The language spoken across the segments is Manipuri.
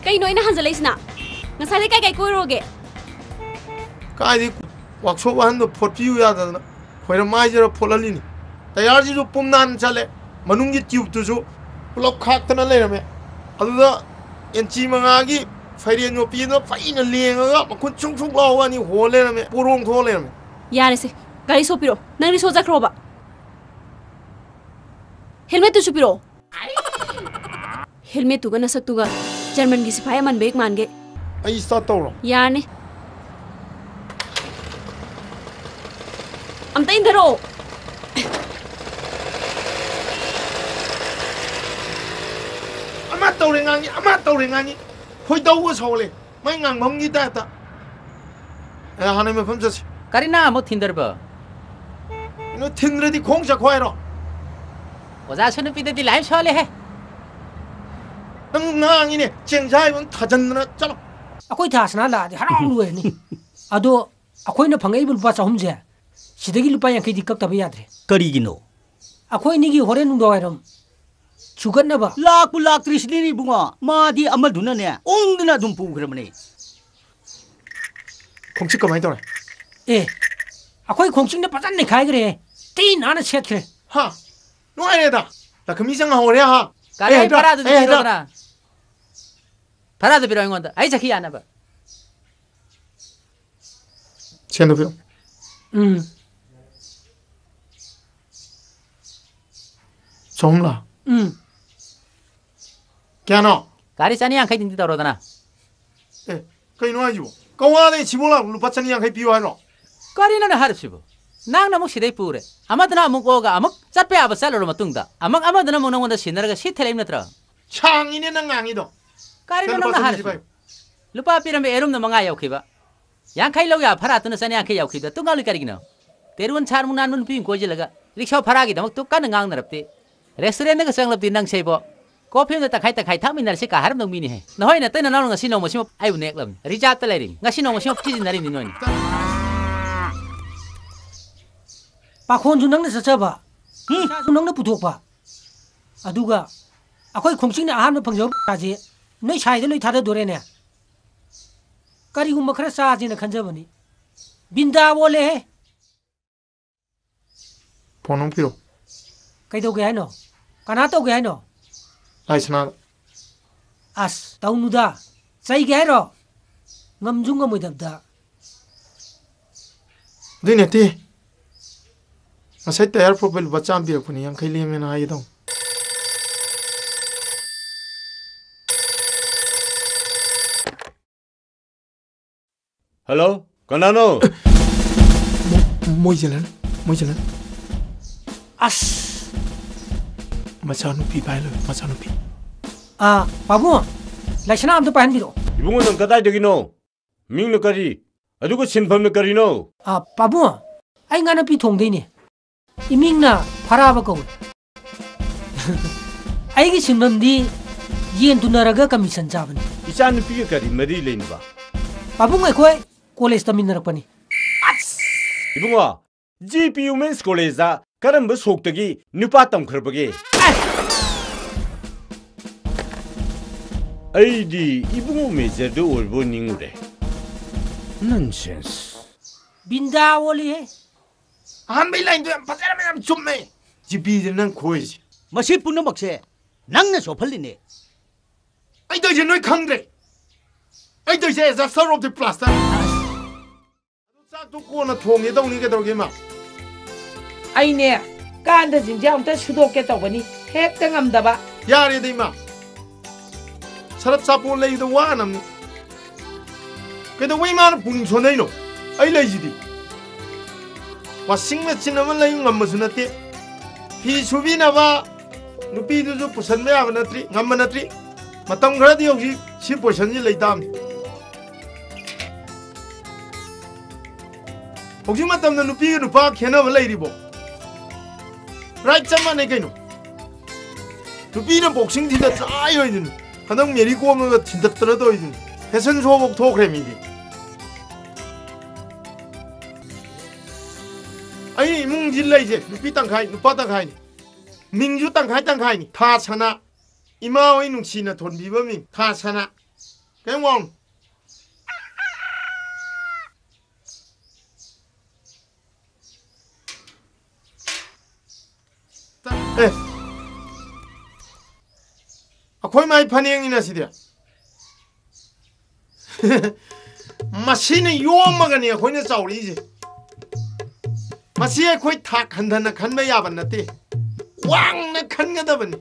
Kay no ina hanzalay sina. Ngasali kay kuiroge. Kay di workshop han do photpiu ya da na. Khoira mai jara pholalini. Tayar ji jo pumnan chale. Manung gi tube tu jo pulop khak tana le rame. Aduda enchi manga gi fairi no pi no faina lenga ga makun chung chung law ani ho le rame. Purong tho le rame. Yare se. Gari sopiro. Nang ri soja kroba. Helmet tu supiro. Helmet tu ga nasak tu ga German gi sipaya man bek man ge. Ai start tawro. Yarne. Amta indaro. Amat tawre ngani. Hoi daw ga sawle. Mai ngang mom gi ta ta. Hane me pham jasi. Karina mo tinderba. No thinre di khong cha khoi ro. Oza sunu pi de live shole he. Nang ngang ni cheng jai bang thajan na chalo. Akoi thasna la di harang lu ni. Ado akoi na phangai bul pa chahum je. Sidagi lupa yang kai dikak tabi yadre. Karigino. Akoi ni gi hore nu doiram. Chugan na ba. Lak trisni bunga. Ma di amal duna ne. Ong dina dum pu khramne. Khongchik kamai tawre. Akoi khongchik na patan ne khai gre. Ti na na chet kre. Ha. No ai da. La kami sang hore ha. Kare para du biro na. Para du biro ngonda. Ai chaki ana ba. Chen do biro. Chom la. Kya no? Kari chani ang khai din tawro dana. Kai no ayu. Kawa de chibola lupa chani yang kai piwa ro. Kari na harap sibo. Nang na mo sidai pure. Amadna mo koga amak chatpe aba saloro matungda. Amadna mo nangonda sinaraga sithelem natra. Changi ne nang ngangi do. Kari na harap. Lupa piram erum na manga yaukhiba. Yang khai lo ya phara tuna chani ang khai yaukhiba tungal kari gino. Terun char mun nan mun pi ko jilaga. Rikshaw phara gi damak tu kan ngang narapte. Restaurant ga sang lapti nang sebo. Coffee na takai thamin si ka harap nang mini he. Na hoy na tay na nang ngasi no mo simo ay unek lam. Recharge ta lerim. Ngasi no mo simo piti na rin ni noy. Pakhon ju nang na sa ba. Ju nang na puthok pa. Aduga akoi khongching na ahan phangjo ta je. Noi sai de loi tha da dore ne. Kari gum khara sa je na khanja bani. Binda bole he. Ponong piro. Kai do ge hai no. Kana to ge hai no. Ai sana. As tau nu da. Sai ge hai ro. Ngam jung ngam dab da. Dine ti. Asai tayar profile bacham bi rakuni yang khai le me na ai dong. Hello? Kanano? Moi jalan. As. Machanupi pai lo, machanupi. Babu. Laisana am to pahan biro. Ibungo nang kadai degino. Ming no kari. Adugo sinpham no kari no. Babu. Ai ngana pi thong dei ne. Iming na phara ba ko. Ai gi sinpham di yen tunaraga commission chabani. Ichan pi kari mari lein ba. Babu ngai khoi college ta minnarak pani. Ibungo GP Women's College da karam ba soktagi nupa tam kharbage. Aidi ibungo major do olbo ningure. Nonsense. Binda woli he. Ambe lain do pachara me am chumme. GP de nang khoi. Masi punamak se nang na sophalline. Ai do je noi khangre. Ai do je as a sort of the plaster. Sa tu ko na thong ye dong ni ke dor ge ma. Ai ne kan da jinjam ta sudok ke tawani hek ta ngamdaba. Yare dei ma. Sarap sapo lei do wa nam. Ke do wi ma na pun so nei no. Ai lei ji di. Washing machine am lei ngam ma su na te. Phi subi na ba. Nupi du ju pusan me ab na tri ngam ma na tri. Matam ghara di hogi si position ji lei tam. Hogi matam na nupi nupa khena ba lei ri bo. Right chama ne kaino. Nupi na boxing thi da chai hoi din. Hanang meri ko ma thin da tra do din. Fashion show bok thok re mi di. Ai mung jil lai je nupi tang khai nupa tang khai. Ming ju tang khai ni. Tha chana. Ima oi nung si na thon bi ba ming. Tha chana. Cái ngon. Ê. Khối mai phaniang ina sidia. Machine yomagani khối na chauri ji. Machine khối thak handana khanba yaban nate. Wang na khanga dabani.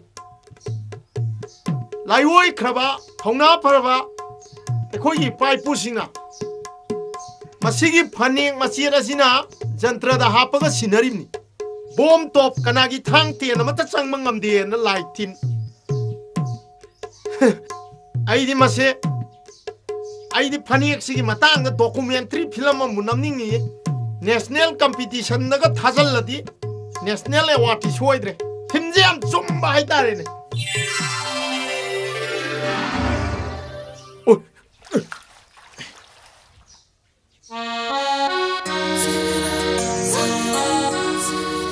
Laiwoi khraba thongna paraba. Khối gi pai pusina. Masigi phaniang machine asina jantra da hapaga sinarimni. Bom top kanagi thang tian amata changma ngamde na light tin. Aidi mase aidi phaniak sigi matang da documentary film am munamning ni national competition naga thajalladi national award ti soidre thimje am chumba hai tare ne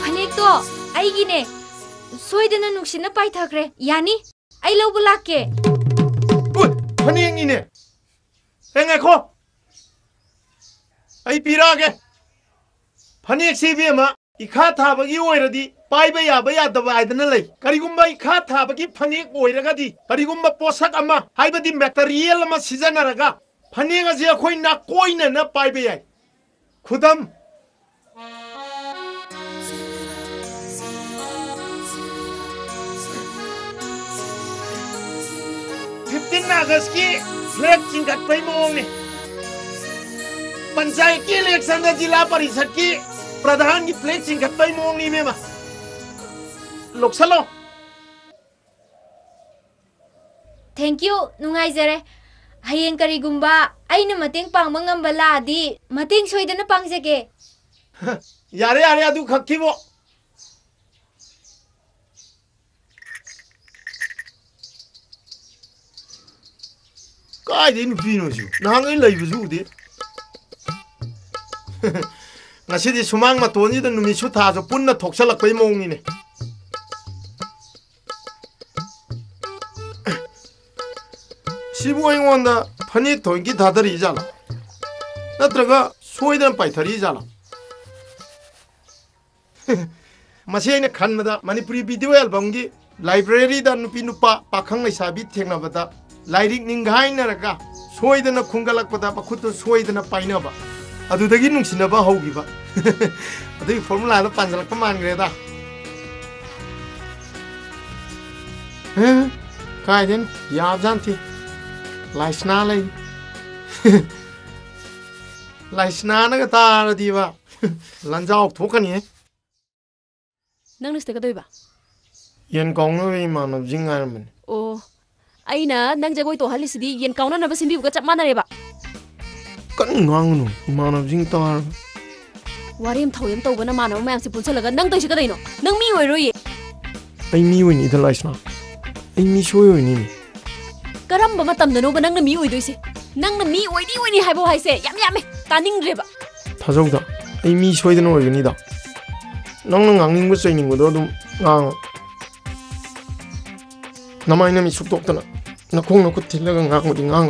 phaniak to aigi ne soidana nuksina pai thakre yani ai lo bulake phaniak ni ne engai kho ai pirage phaniak si bi ma ikha thabagi oiradi paiba yaba yadaba aidana lei karigumba ikha thabagi phaniak oiragadi karigumba posak ama haibadi material ama sijanaraga phaniak aje khoi na koina na paiba yai khudam 15 August की फ्लैग चिंगत पे मोंगे पंचायत की इलेक्शन में जिला परिषद की प्रधान की फ्लैग चिंगत पे मोंगी में मा लोकसलो Thank you nungai jare hayeng kari gumba aina mateng pangma ngamba laadi mateng soidana pangjage यारे यारे अदु खक्की वो कायदे नुपीनोसु नांगै लैबजु उदे ngasi디 수망 마토니다 누미수 타서 punna थोक्सलक्पै मोंगिने 시부 행원다 파니 돈기 다들이잖아 나트라가 소이든 파이터리잖아 마시아이네 칸마다 마니푸리 비디오 앨범기 라이브러리다 누피 누파 파캉 레사비 텍나바다 라이릭 닝가이나라가 소이드나 쿵갈락바다 바쿠토 소이드나 파이나바 아두다기 눅시나바 하우기바 아두이 포뮬라도 반살락바 만그레다 कायदेन याब जानती लाइसना लई लाइसना नग तार दीवा लंजाव थोकनी है नंग निस्ते कदोइबा येन काउनो वे मानव जिंगार मन ओ aina nang jagoi to halisidi yen kauna na basimbi uga chap manareba kan ngangnu मानव जिंग तार warim thoyam tawbana manaw mayam se punsalaga nang toisi kadaino nang mi oiroi ai mi wini da laisna ai mi shoyo ni karamba matamdano ba nang na mi oidoise nang na mi oidi oini haibo haise yam yame taning reba थाजौदा ai mi shoidana oigani da nang nang ngangning bu chaining bu do dum ngang namaina mi suktokna nakong nakut thilaga ngang udi ngang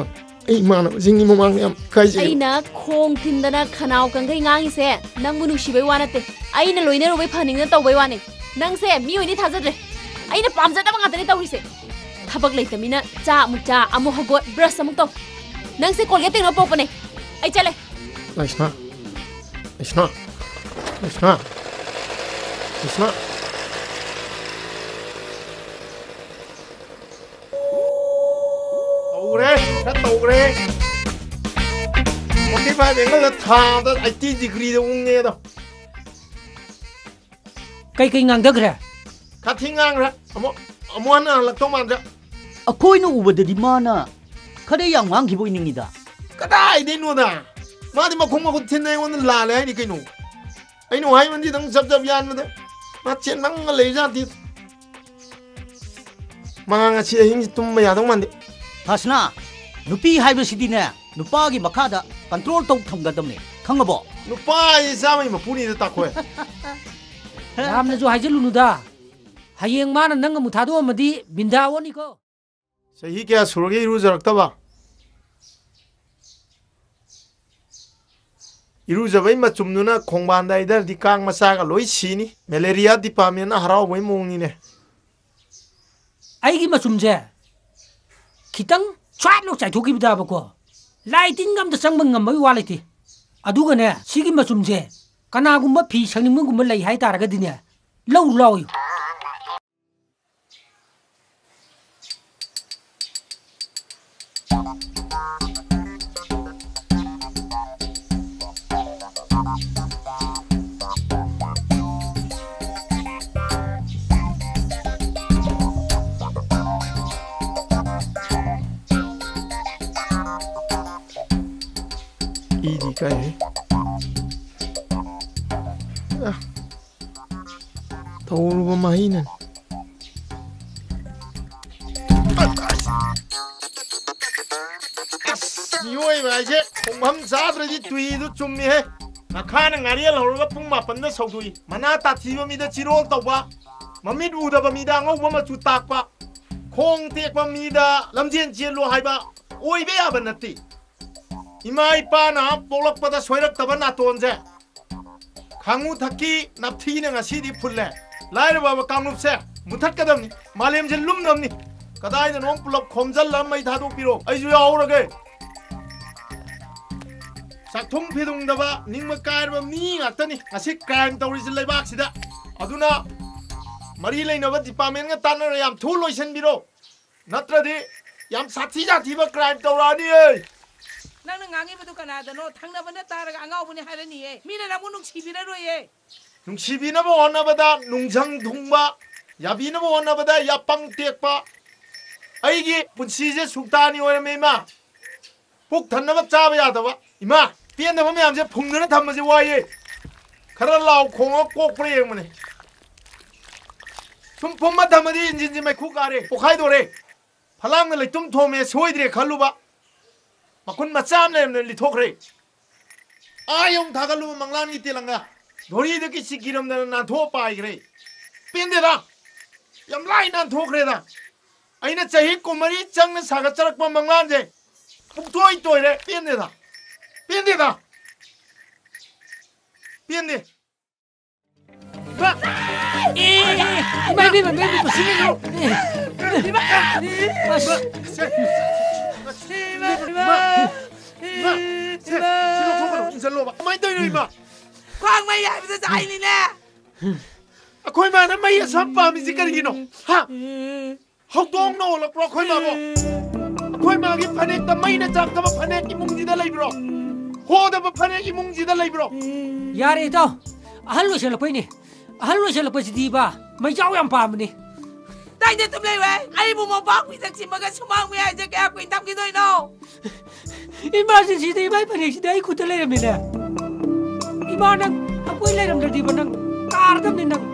ai mana jingi momang yam kai ji aina khong thindana khanau kangai ngangi se nang bunu shibai wanate aina loine robai phaningna tawbai wane nang se mi oini thajadre aina pamjada ba ngatani tawrise thabak leitamina cha mucha amu hago brush amuk taw nang se kolgate no popane ai chale laisna laisna laisna laisna tore Oke pa benga da tha da IT degree da unge da Kai kai ngang dagre ka thingang ra amo na la to man ra ꯑꯩꯈꯣꯏꯅ ꯎꯕꯗꯗꯤ ꯃꯥꯅ ꯈꯔ ꯌꯥꯝ ꯉꯥꯡꯈꯤꯕ ꯑꯣꯏꯅꯤꯡꯉꯤꯗ kadai de no da ma di ma khong ma khut thin nei on la le ni kai no ai no hai man di dang jab jab yan da ma chen nang le ja di ma nga chi hing tum ma ya dong man de ꯍꯥꯁꯅꯥ ꯅꯨꯄꯤ ꯍꯥꯏꯕꯁꯤꯗꯤꯅꯦ ꯅꯨꯄꯥꯒꯤ ꯃꯈꯥꯗ ꯀꯟꯇ꯭ꯔꯣꯜ ꯇꯧ ꯊꯝꯒꯗꯕꯅꯤ ꯈꯪꯉꯕꯣ no pa yi sa mai ma puni da ta khoi yamna jo haijaluluda hayeng mana nang mu thado amadi binda woni ko sahi kya surge ru jarak ta ba इरुजबई मचुमनुना खोंबांदा इधर दी कांग मसागा लोई सीनी मलेरिया डिपार्टमेंट ना हराव वई मोंगनी ने ꯑꯩꯒꯤ ꯃꯆꯨꯝꯁꯦ ꯈꯤꯇꯪ ꯁ꯭ꯋꯥꯏꯠ ꯂꯣꯛ ꯆꯥꯏꯊꯣꯛꯈꯤꯕꯗꯕꯀꯣ ꯂꯥꯏ ꯇꯤꯟ ꯑꯝꯇ ꯆꯪꯕ ꯉꯝꯕꯒꯤ ꯋꯥ ꯂꯩꯇꯦ ꯑꯗꯨꯒꯅꯦ ꯁꯤꯒꯤ ꯃꯆꯨꯝꯁꯦ ꯀꯅꯥꯒꯨꯝꯕ ꯐꯤ ꯁꯪꯅꯤꯡꯕꯒꯨꯝꯕ ꯂꯩ ꯍꯥꯏꯇꯥꯔꯒꯗꯤꯅꯦ ꯂꯧ ꯂꯥꯎꯌꯨ Idi kai Tawuru mahina Yoi ba je khongham zadra ji tui du chummi he nakhana ngariya lawra pung ma panda saudui mana ta thiba mi da chirol tawba mamit u da ba mi da ngau ba ma chu takpa khong tek ba mi da lamjen chen lo haiba oi be ya ba nati इमा इपा ना पोलक पदा सोयरक तबा ना तोंजे खांगु थकी नपथी ने ngasi di phule lai ba ba kamlup se muthak kadam ni malem je lum nam ni kadai na nom pulop khomjal lam mai thadu piro ai ju yaw ra ge sakthum phidung da ba ningma kair ba mi ngatani ngasi crime tawri je leibak sida aduna mari leina ba department nga tan na yam thu loisan biro natra di yam sathi ja thi ba crime tawra ni ei nang ngangi betu kanadano thangna bana taraga angau bune harani e mina namu nung sibina roye nung sibina ba onna bada nung jang thungba yabina ba onna bada yapang tekpa aigi punsi je suktani ore mema puk thanna ba chaba ya da ba ima pian da ba myam je phungna thamma je waye khara law khong kok preng mane tum pomma thamadi injin je mai khu kare pokhai dore phalang na leitum thome soidre khaluba makun macam le lithokre ayong thagalu manglan gi telanga dori de ki sikiram na na tho pai gre pende da yam lai na thokre da aina chahi kumari chang na saga charak pa manglan je puktoi toi re pende da pende ba baby sini lo Mai tôi rồi mà Quang mai ai bisa sai ni na khôi mà nó mai sắp vào mình chỉ cần gì nó ha học tông nó là pro khôi mà bộ khôi mà cái phần này tầm mai nó chắc tầm phần này cái mông gì đó lấy bro hồ tầm phần này cái mông gì đó lấy bro yare to ahal lo sel pai ni ahal lo sel pai di ba mai jaw yam pam ni dai de tum le we ai bu mo ba ku sak si maga sumang me ai je ka ku tam ki doi no emergency dei bai pani si dai ku tele mi na imana akoi le ram di banang kar dam ni nang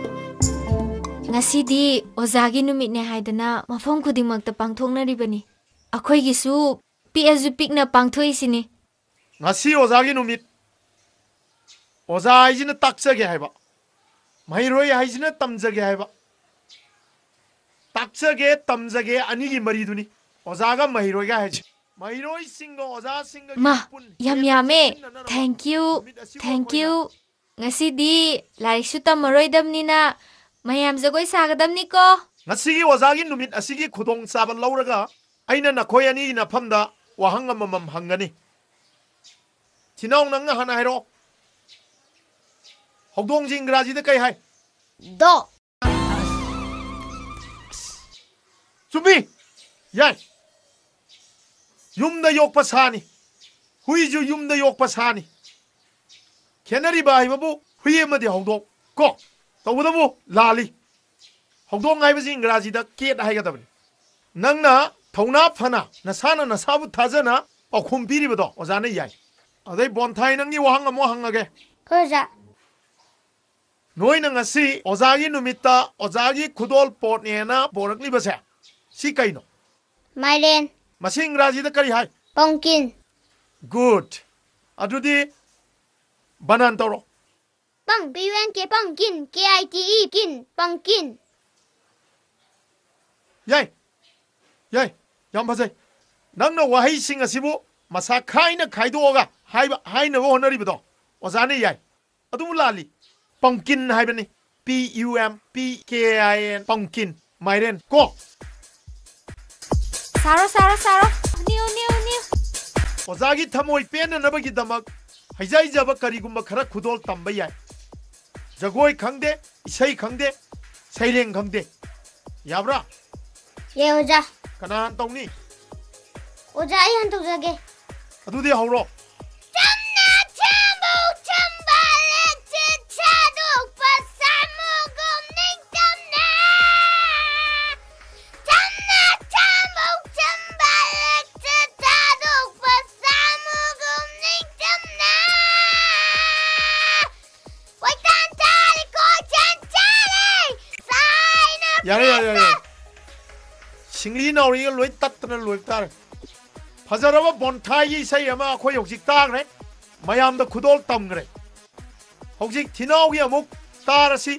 ngasidi ozagi numit ne haidana mafong khudimak ta pangthokna ribani akhoi gi su psu pikna pangthoi sini ngasi ozagi numit oza aijina takchage haiba mairoi aijina tamjage haiba takchage tamjage ani gi mari duni ozaga mairoi ga haji mairoi singo oza singa ma yam yame thank you ngasidi larishu tamaroi damnina mayam jagoi sagadamni ko ngasigi ozagi numit asigi khudong chaba lauraga aina na khoi ani na phamda wahang amam hangani chinong nang hana hairo hogdong jing graji da kai hai do subi yai yumda yok pasani huiju yumda yok pasani kenari bai babu huye ma de hogdong ko tawda bu lali hogdong hai bajing graji da ket hai ga tabni nangna thona phana nasana nasabu thajana pakhum piri bado ozana yai adai bon thai nangi wahang amo hangage koja noi na ngasi ozagi numita ozagi khudol pot ne na borakli base si kaino mailen masing raji da kari hai pumpkin good adudi banan toro pang pun ke pumpkin kite kin pumpkin yai yam base nang na wahai sing asibu masa khai na khai do ga hai na ho na ri bado ओजाने याय अदुम लाली पंकिन हाइबनी PUMPKIN पंकिन माइरेन को सारो न्यू ओजागी थमोय पेन नबगी दमक हजाई जब करीगुम खरा खुदोल तंब याय जगोय खंगदे इसई खंगदे सैलेंग खंगदे याब्रा ये ओजा कनान तौनी ओजा आई हन तुजगे अदुदे हौरो यारे सिंगली नौरी लोई तत्तन लोई तार फजरब बोनथाई सही अमा अखोय हौजिक तागरे मयाम द खुदोल तमगरे हौजिक थिनाउगी अमुक तारसी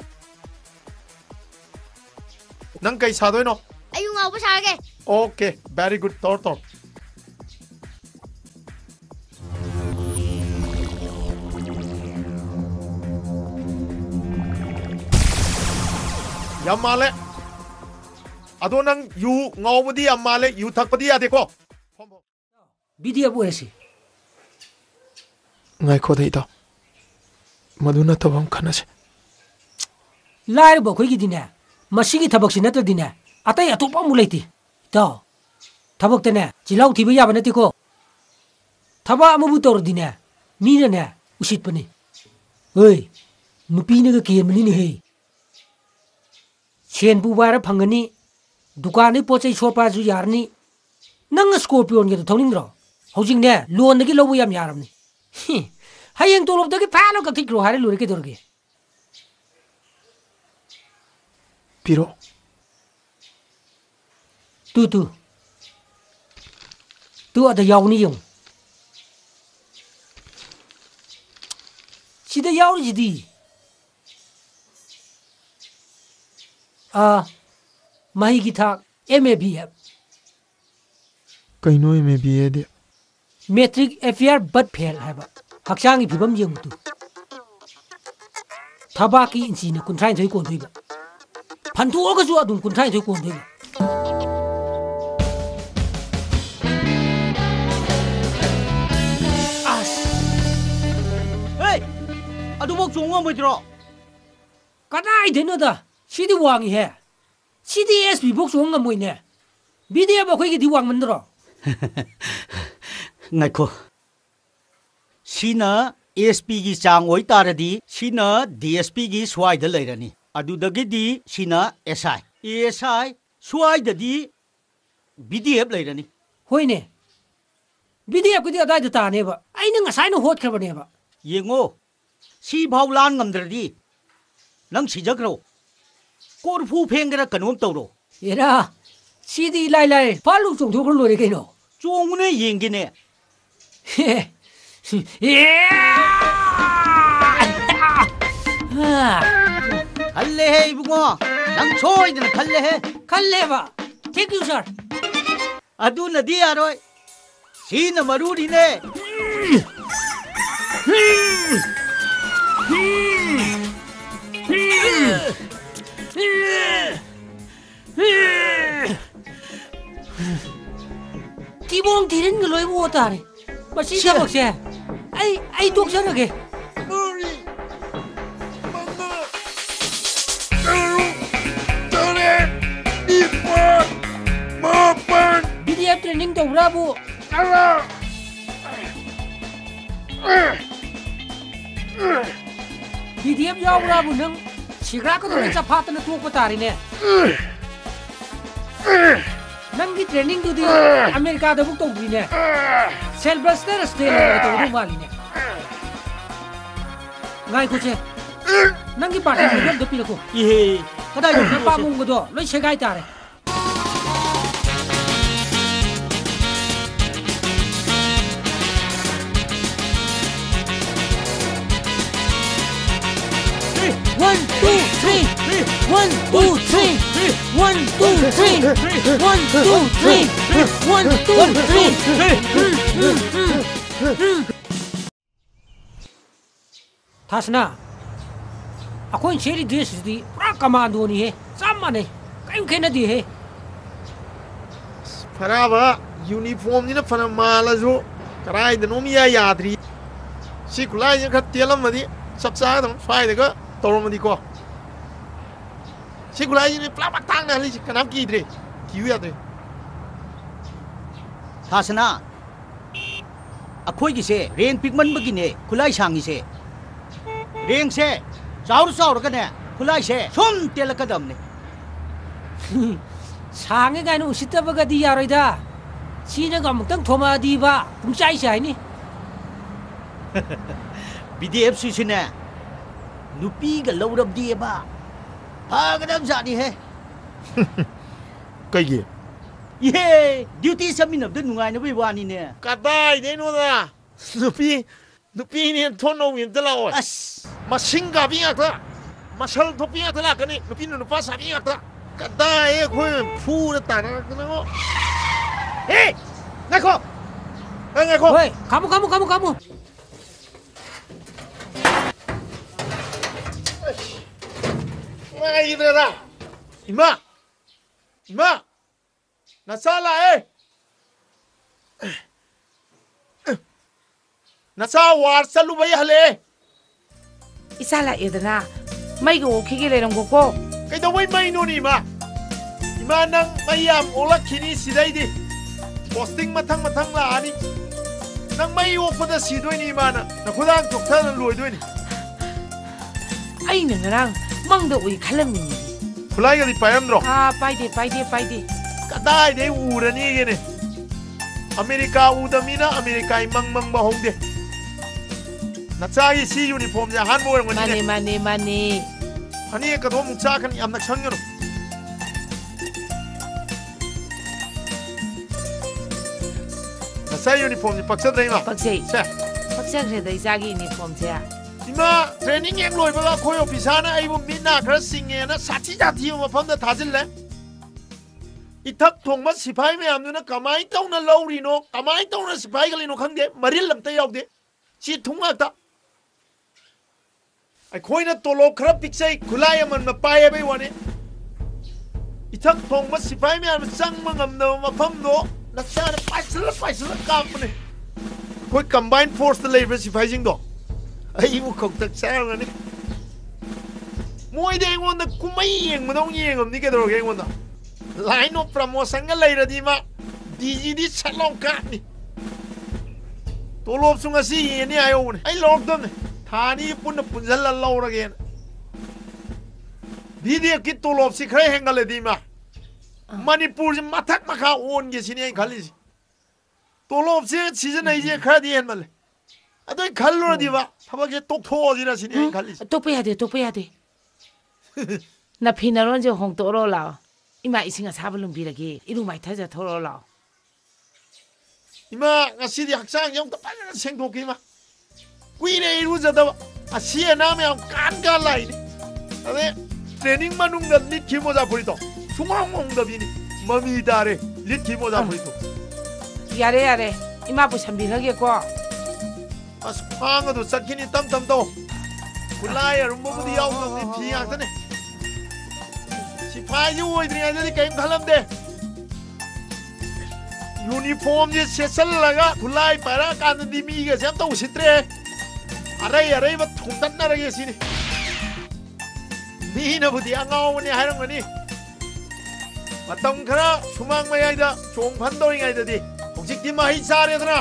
नंग कई सादोइनो अयु ngau सागे ओके वेरी गुड तोर यम माले अदो नंग you ngawbudi amale yu thakpadi ade ko BDF ओएसी ngai ko dei da maduna tabam khana se लाइर बखोई की दिने मसीगी थबक से नत्र दिने अतै अतोपा मुलेती तो थबक तने चिलाउ थिबे याब नति को थबा अमबु तोर दिने मीने ने उसित पनि ओइ नुपीने के केमनी नि हे सेन बुबार फंगनी दुकान पोचै सोपा जु यारनी नंग स्कॉर्पियन के थौनिंग्रो हौजिंग ने लोन दगी लबु याम यारमनी हयेंग तोलब दगी फालो कथि ग्रो हारे लुरे के दोरगे पिरो तू अद यावनी यौ सिदा यावरी जिदी माही की था MABF कइनो MABF दे मैट्रिक एफियर बट फेल है हक्चांगी फिबम यंगतु थबा की इंची ने कुंथ्राइन थोई कोन थोइबा फंथुओगसु अदुम कुंथ्राइन थोई कोन थोइबा हे अदुमक चोंगा मोइद्रो कदाई देनोदा सिदी वांगी है CDS भी बोक्स होंगे मोइने BDF अखोई की Dibang मंदरो ngaiko sina SP gi chang oi taradi sina DSP gi swai da leirani adudagi di sina SI swai da di BDF leirani होइने BDF को अदाय द तानेबा आइना ngasai no hot खबनेबा yengo si bhaulan ngamdradi nang sijagro korfu phengera kanom tawro एरा सीधी लाई फालू चोंग थोक लोरे केनो चोंगने येंगिने खल्ले है इबुगो नंग छोइदन खल्ले बा थैंक यू सर अदु नदी आरोय scene मरूरीने Tibong tirin ngeloy wo tare. Basi sabak se. Ai tok sa rage. BDF training to bravo. BDF yaw bravo nang sigra ko to sa phat na tok patari ne. नंगी ट्रेनिंग तो दी अमेरिका दबुक तो भी ने सेल्बस्टर स्टेल तो रू वाली ने गाय कुछ नंगी पार्टी में दो पिलो को ये कदाई ना पामुंग दो लो शेगाई तारे One, two, three. 1, 2, 3. 1, 2, 3. 1, 2, 3. 1, 2, 3. थासना अखोई सेरी ड्रेस दी पूरा कमांडो नी है सामाने कहीं खेना दी है फराबा यूनिफॉर्म जी ना फना माला जो कराई दनोमिया याद्री सिकुलाई जी खत तेलम मदी सबसा दम स्वाई देगा तोड़ मदी को सिकुलाई जी ने प्लापक तांग ना ली कनाम की इधरे क्यों याद्रे थासना अखोई किसे रेंग पिकमन बगिने खुलाई सांगी से रेंग से चाउर चाउर कने खुलाई से सोम तेल कदम ने सांगे गाइनो उसित बगदी यारोइदा सीना गमतंग थोमा दीबा पुंचाई चाइनी बीडीएफ सुसिने नुपी ग लौरब दीबा भागदम जानी है कई ये ड्यूटी सबमिनब द नुगाई न वानी ने कदाई देनो दा नुपी ने थोनो विन तला ओ अस मसिंग का भी आता मसल तो भी आता ला कने नुपी नुपा सा भी आता कदाई कोई फूर ताना कने ओ ए नाको नाको ओए कामु मा इधर दा इमा नसाला नसा वार चलू भाई हले इसाला एदना मई गो खिगे लेरंगो को कई तो वही मई नो नी इमा नंग मयाम ओलक खिनी सिदाई दी पोस्टिंग मथंग ला आनी नंग मई ओपदा सिदोई नी इमा ना खुदांग चोक्था न लोई दोई नी आई नंगरांग मंगदो उई खलंगनी खुलाई गदी पायमद्रो पाइदे कदाई दे उरनी गेने अमेरिका उदमीना अमेरिका मंग बहोंगदे नचागी सी यूनिफॉर्म जा हान बोर माने अनि कदो मुचा खन याम नखंगनो नचा यूनिफॉर्म जी पक्ष दैमा पक्से रे दै जागी यूनिफॉर्म से इमा ट्रेनिंग एक लोय बगा खोय ऑफिसर ना आइबो मिना खर सिंगे ना साची जाती मफम द थाजिल ले इथक थोंगमा सिपाही में आमनुना कमाई तौना लौरिनो कमाई तौना सिपाही गलिनो खंगदे मरिल लमते यावदे सी थुंगाता अखोइना तोलो खरा पिक्सै खुलाय मन म पाए बे वने इथक थोंगमा सिपाही में आम संग मंगमनो मफम दो नचार पाइसल कामने कोई कंबाइंड फोर्स द लेबर सिपाही जिंग दो आई मु खोक तक सारने मोय दे वोन द कुमई येंग मदों येंगम नि केदरो गेंग वोन लाइन ऑफ प्रमोशन का लेरदी मा डीजीडी सलों कानी तोलोब सुंगसी येनी आयो ने आई लॉकडाउन थानी पुन पुंजल लौरगे दीदी की तोलोब सि खरे हेंगले दीमा मणिपुर से मथक मखा ओन गे सिने खाली तोलोब से सीजन आई जे खरा दी हेनमले अदोय खल्लो दीवा थबक जे तोखो जिरा सिने खाली तो पे यादे ना फिनरोन जे होंग तोरो ला इमा इसिंग असाब लुंबिरगे इरु माइथाजा थोरो ला इमा ngasi di hakchang yong tapana sengdoki ma kuire iru jadaba asia nam yam kan ga lai ni ade training manung da lit khimo ja phurito sumang mong da bini mami dare lit khimo ja phurito यारे इमा पु संबिरगे को as panga do satkini tam do kulai rumbo budi yaw ni phi aktane सिपाही जो वो इतनी आज़ादी कहीं खलम दे यूनिफॉर्म जे सेसल लगा खुलाई पारा कांदी मी के सेम तो उसित्रे अरे बत थुंदन न रगे सिने नी न बुदी अंगाव ने हारंग नि मतम खरा सुमांग मयाइदा चोंग फंदोइङाइददि हौजिकति माहि चारेदना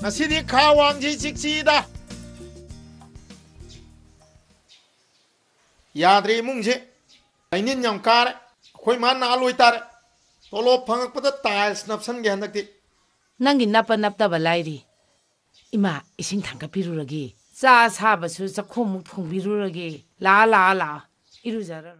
नसिदि खावांगजि चिकचिदा याद्रे मुंगजे आइनिन यम कार खोय मान ना लोय तारे तोलो फंगक पद टाइल्स नपसन गे हनकति नंगी नपता बलाइरी इमा इसिंग थांका पिरुरगे चा साबसु चखोमुक फोंबिरुरगे ला इरुजारो